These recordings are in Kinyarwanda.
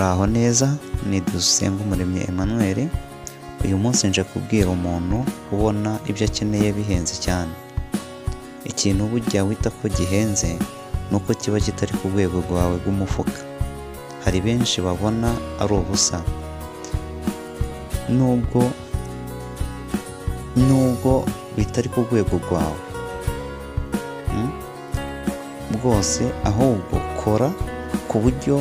Muraho neza, ni Dusengumuremyi Emmanuel. Uyu munsi nje kubwira umuntu ubona ibyo akeneye bihenze cyane. Ikintu burya wita ko gihenze nuko kiba kitari ku rwego rwawe rw'umufuka. Hari benshi babona ari ubusa, nubwo bitari ku rwego rwawe bwose, ahubwo kora ku buryo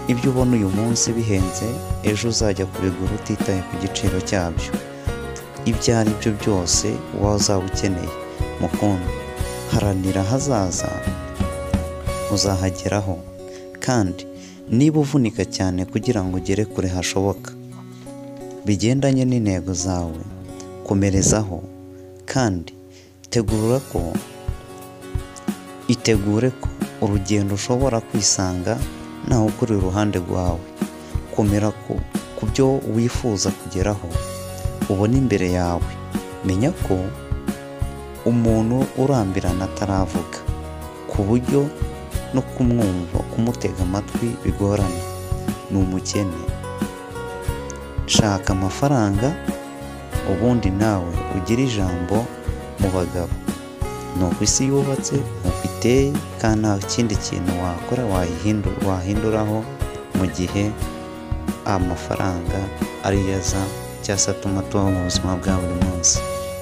ibyo ubona uyu munsi bihenze ejo uzajya kubigura utitaye ku giciro cyabyo. Ibyo ari byo byose wazaba ukeneye, mukunda, haranira ahazaza uzahageraho. Kandi niba uvunika cyane kugira ngo ugere kure hashoboka bigendanye n'intego zawe, komerezaho kandi itegure ko urugendo ushobora kwisanga nawe ukuri iruhande rwawe. Komera ku byo wifuza kugeraho ubona imbere yawe. Menya ko umuntu urambirana ataravuga, ku buryo no kumwumva, kumutega amatwi bigorana, ni umukene. Shaka amafaranga ubundi nawe ugire ijambo mu bagabo. Ni uko isi yubatse, ni uko iteye, kandi nta kindi kintu wakora wahinduraho mu gihe amafaranga ariyo aza cyangwa se atuma tubaho mu buzima bwa buri munsi.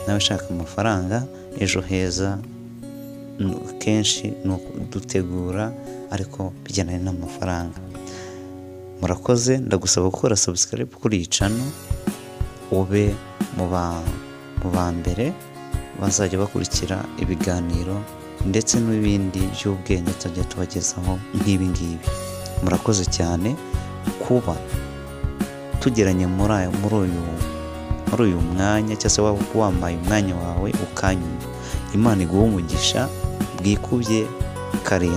Nawe ushaka amafaranga, ejo heza kenshi ni ukudutegura, ariko bijyanye n'amafaranga. Murakoze, ndagusaba gukora subscribe kuri iyi channel, ube mu ba mbere bazajya bakurikira ibiganiro ndetse n'ibindi by'ubwenge tujya tubagezaho nk'ibi ngibi. Murakoze cyane kuba tugeranye muri uyu mwanya, cyangwa se wambaye umwanya wawe ukanyumva. Imana iguhe umugisha bwikubye 7.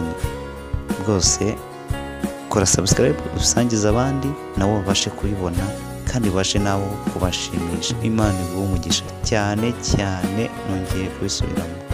Rwose kora subscribe, usangiza abandi nabo babashe kubibona kandi babashe nabo kubashimisha. Imana iguhe umugisha cyane cyane, nongeye kubisubiramo.